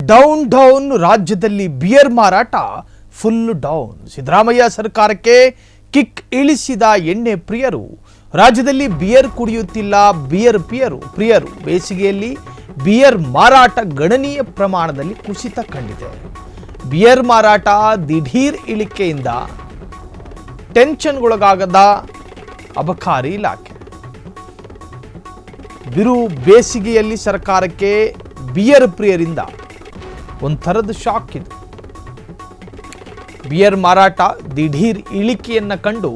Down ರಾಜ್ಯದಲ್ಲಿ beer ಮಾರಾಟ full down. Siddaramaiah ಸರ್ಕಾರಕ್ಕೆ ಕಿಕ್ ಇಳಿಸಿದ ಎಣ್ಣೆ ಪ್ರಿಯರು. ರಾಜ್ಯದಲ್ಲಿ ಬಿಯರ್ ಕುಡಿಯುತ್ತಿಲ್ಲ ಬಿಯರ್ ಪ್ರಿಯರು. ಬೇಸಿಗೆಯಲ್ಲಿ ಬಿಯರ್ ಮಾರಾಟ ಗಣನೀಯ ಪ್ರಮಾಣದಲ್ಲಿ ಕುಸಿತ ಕಂಡಿದೆ. ಬಿಯರ್ ಮಾರಾಟ ದಿಢೀರ್ ಇಳಿಕೆಯಿಂದ ಟೆನ್ಷನ್ಗೊಳಗಾಗದ ಅಬಕಾರಿ ಇಲಾಖೆ. ಬಿರು ಬೇಸಿಗೆಯಲ್ಲಿ ಸರ್ಕಾರಕ್ಕೆ ಬಿಯರ್ ಪ್ರಿಯರಿಂದ ಒಂಥರದ ಶಾಕ್ ಇದು. ಬಿಯರ್ ಮಾರಾಟ ದಿಢೀರ್ ಇಳಿಕೆಯನ್ನು ಕಂಡು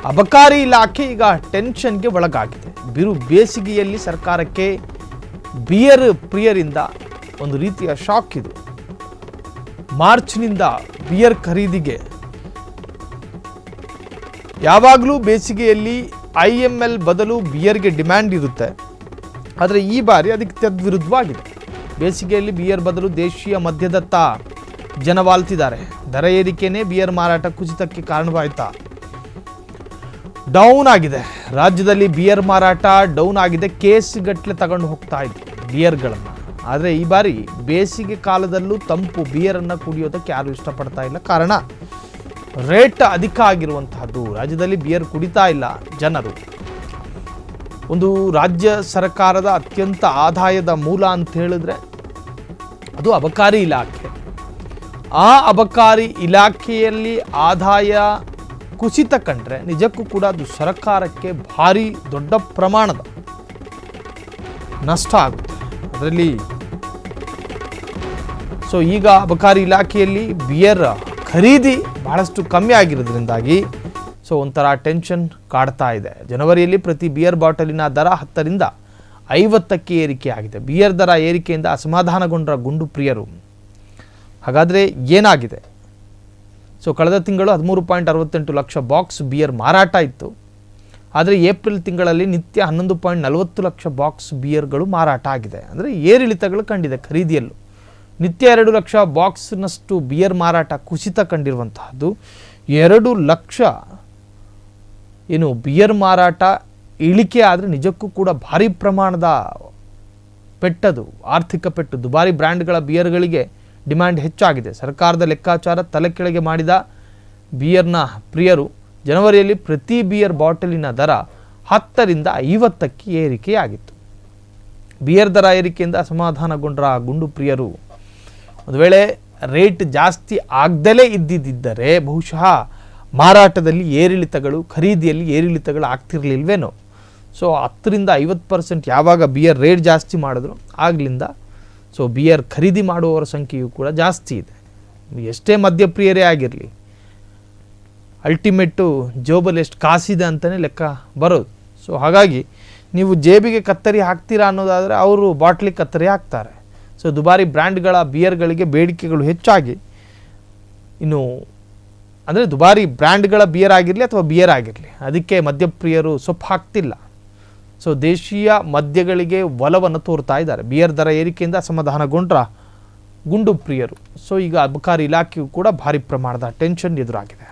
ಅಬಕಾರಿ ಇಲಾಖೆ ಈಗ ಟೆನ್ಷನ್ಗೆ ಒಳಗಾಗಿದೆ. ಬಿರು ಬೇಸಿಗೆಯಲ್ಲಿ ಸರ್ಕಾರಕ್ಕೆ ಬಿಯರ್ ಪ್ರಿಯರಿಂದ ಒಂದು ರೀತಿಯ ಶಾಕ್ ಇದು. ಮಾರ್ಚ್ನಿಂದ ಬಿಯರ್ ಖರೀದಿಗೆ ಯಾವಾಗಲೂ ಬೇಸಿಗೆಯಲ್ಲಿ IML ಬದಲು ಬಿಯರ್ಗೆ ಡಿಮ್ಯಾಂಡ್ ಇರುತ್ತೆ. ಆದರೆ ಈ ಬಾರಿ ಅದಕ್ಕೆ ತದ್ವಿರುದ್ಧವಾಗಿದೆ. ಬೇಸಿಗೆಯಲ್ಲಿ ಬಿಯರ್ ಬದಲು ದೇಶೀಯ ಮದ್ಯದತ್ತ ಜನ ವಾಲ್ತಿದ್ದಾರೆ. ದರ ಏರಿಕೆನೇ ಬಿಯರ್ ಮಾರಾಟ ಕುಸಿತಕ್ಕೆ ಕಾರಣವಾಯಿತಾ? ಡೌನ್ ಆಗಿದೆ. ರಾಜ್ಯದಲ್ಲಿ ಬಿಯರ್ ಮಾರಾಟ ಡೌನ್ ಆಗಿದೆ. ಕೇಸ್ ಗಟ್ಟಲೆ ತಗೊಂಡು ಹೋಗ್ತಾ ಇದ್ರು ಬಿಯರ್ಗಳನ್ನು. ಆದರೆ ಈ ಬಾರಿ ಬೇಸಿಗೆ ಕಾಲದಲ್ಲೂ ತಂಪು ಬಿಯರನ್ನು ಕುಡಿಯೋದಕ್ಕೆ ಯಾರು ಇಷ್ಟಪಡ್ತಾ ಇಲ್ಲ. ಕಾರಣ ರೇಟ್ ಅಧಿಕ ಆಗಿರುವಂತಹದ್ದು. ರಾಜ್ಯದಲ್ಲಿ ಬಿಯರ್ ಕುಡಿತಾ ಇಲ್ಲ ಜನರು. ಒಂದು ರಾಜ್ಯ ಸರ್ಕಾರದ ಅತ್ಯಂತ ಆದಾಯದ ಮೂಲ ಅಂತ ಹೇಳಿದ್ರೆ ಅದು ಅಬಕಾರಿ ಇಲಾಖೆ. ಆ ಅಬಕಾರಿ ಇಲಾಖೆಯಲ್ಲಿ ಆದಾಯ ಕುಸಿತ ಕಂಡ್ರೆ ನಿಜಕ್ಕೂ ಕೂಡ ಅದು ಸರ್ಕಾರಕ್ಕೆ ಭಾರಿ ದೊಡ್ಡ ಪ್ರಮಾಣದ ನಷ್ಟ ಆಗುತ್ತೆ. ಅದರಲ್ಲಿ ಈಗ ಅಬಕಾರಿ ಇಲಾಖೆಯಲ್ಲಿ ಬಿಯರ್ ಖರೀದಿ ಬಹಳಷ್ಟು ಕಮ್ಮಿ ಆಗಿರೋದ್ರಿಂದಾಗಿ ಒಂಥರ ಟೆನ್ಷನ್ ಕಾಡ್ತಾ ಇದೆ. ಜನವರಿಯಲ್ಲಿ ಪ್ರತಿ ಬಿಯರ್ ಬಾಟಲಿನ ದರ 10ರಿಂದ 50ಕ್ಕೆ ಏರಿಕೆ ಆಗಿದೆ. ಬಿಯರ್ ದರ ಏರಿಕೆಯಿಂದ ಅಸಮಾಧಾನಗೊಂಡ ಗುಂಡು ಪ್ರಿಯರು. ಹಾಗಾದರೆ ಏನಾಗಿದೆ? ಕಳೆದ ತಿಂಗಳು 13.68 ಲಕ್ಷ ಬಾಕ್ಸ್ ಬಿಯರ್ ಮಾರಾಟ ಇತ್ತು. ಆದರೆ ಏಪ್ರಿಲ್ ತಿಂಗಳಲ್ಲಿ ನಿತ್ಯ 11.40 ಲಕ್ಷ ಬಾಕ್ಸ್ ಬಿಯರ್ಗಳು ಮಾರಾಟ ಆಗಿದೆ. ಅಂದರೆ ಏರಿಳಿತಗಳು ಕಂಡಿದೆ ಖರೀದಿಯಲ್ಲೂ. ನಿತ್ಯ 2 ಲಕ್ಷ ಬಾಕ್ಸ್ನಷ್ಟು ಬಿಯರ್ ಮಾರಾಟ ಕುಸಿತ ಕಂಡಿರುವಂತಹದ್ದು. 2 ಲಕ್ಷ ಬಿಯರ್ ಮಾರಾಟ ಇಳಿಕೆ ಆದರೆ ನಿಜಕ್ಕೂ ಕೂಡ ಭಾರಿ ಪ್ರಮಾಣದ ಪೆಟ್ಟದು, ಆರ್ಥಿಕ ಪೆಟ್ಟು. ದುಬಾರಿ ಬ್ರ್ಯಾಂಡ್ಗಳ ಬಿಯರ್ಗಳಿಗೆ ಡಿಮ್ಯಾಂಡ್ ಹೆಚ್ಚಾಗಿದೆ. ಸರ್ಕಾರದ ಲೆಕ್ಕಾಚಾರ ತಲೆ ಕೆಳಗೆ ಮಾಡಿದ ಬಿಯರ್ನ ಪ್ರಿಯರು. ಜನವರಿಯಲ್ಲಿ ಪ್ರತಿ ಬಿಯರ್ ಬಾಟಲಿನ ದರ 10ರಿಂದ 50ಕ್ಕೆ ಏರಿಕೆಯಾಗಿತ್ತು. ಬಿಯರ್ ದರ ಏರಿಕೆಯಿಂದ ಅಸಮಾಧಾನಗೊಂಡ ಗುಂಡು ಪ್ರಿಯರು. ಒಂದು ವೇಳೆ ರೇಟ್ ಜಾಸ್ತಿ ಆಗದಲೇ ಇದ್ದಿದ್ದರೆ ಬಹುಶಃ ಮಾರಾಟದಲ್ಲಿ ಏರಿಳಿತಗಳು, ಖರೀದಿಯಲ್ಲಿ ಏರಿಳಿತಗಳು ಆಗ್ತಿರ್ಲಿಲ್ವೇನೋ. 10ರಿಂದ 50% ಯಾವಾಗ ಬಿಯರ್ ರೇಟ್ ಜಾಸ್ತಿ ಮಾಡಿದ್ರು ಆಗ್ಲಿಂದ ಬಿಯರ್ ಖರೀದಿ ಮಾಡುವವರ ಸಂಖ್ಯೆಯೂ ಕೂಡ ಜಾಸ್ತಿ ಇದೆ. ಎಷ್ಟೇ ಮದ್ಯಪ್ರಿಯರೇ ಆಗಿರಲಿ, ಅಲ್ಟಿಮೇಟು ಜೋಬಲ್ಲಿ ಎಷ್ಟು ಕಾಸಿದೆ ಅಂತಲೇ ಲೆಕ್ಕ ಬರೋದು. ಹಾಗಾಗಿ ನೀವು ಜೇಬಿಗೆ ಕತ್ತರಿ ಹಾಕ್ತೀರಾ ಅನ್ನೋದಾದರೆ ಅವರು ಬಾಟ್ಲಿಗೆ ಕತ್ತರಿ ಹಾಕ್ತಾರೆ. ದುಬಾರಿ ಬ್ರ್ಯಾಂಡ್ಗಳ ಬಿಯರ್ಗಳಿಗೆ ಬೇಡಿಕೆಗಳು ಹೆಚ್ಚಾಗಿ ಅಂದರೆ ದುಬಾರಿ ಬ್ರ್ಯಾಂಡ್ಗಳ ಬಿಯರ್ ಆಗಿರಲಿ ಅಥವಾ ಬಿಯರ್ ಆಗಿರಲಿ ಅದಕ್ಕೆ ಮದ್ಯಪ್ರಿಯರು ಸೊಪ್ಪು ಹಾಕ್ತಿಲ್ಲ. ದೇಶೀಯ ಮದ್ಯಗಳಿಗೆ ಒಲವನ್ನು ತೋರ್ತಾ ಇದ್ದಾರೆ. ಬಿಯರ್ ದರ ಏರಿಕೆಯಿಂದ ಅಸಮಾಧಾನಗೊಂಡ್ರ ಗುಂಡು ಪ್ರಿಯರು. ಈಗ ಅಬಕಾರಿ ಇಲಾಖೆಯು ಕೂಡ ಭಾರಿ ಪ್ರಮಾಣದ ಟೆನ್ಷನ್ ಎದುರಾಗಿದೆ.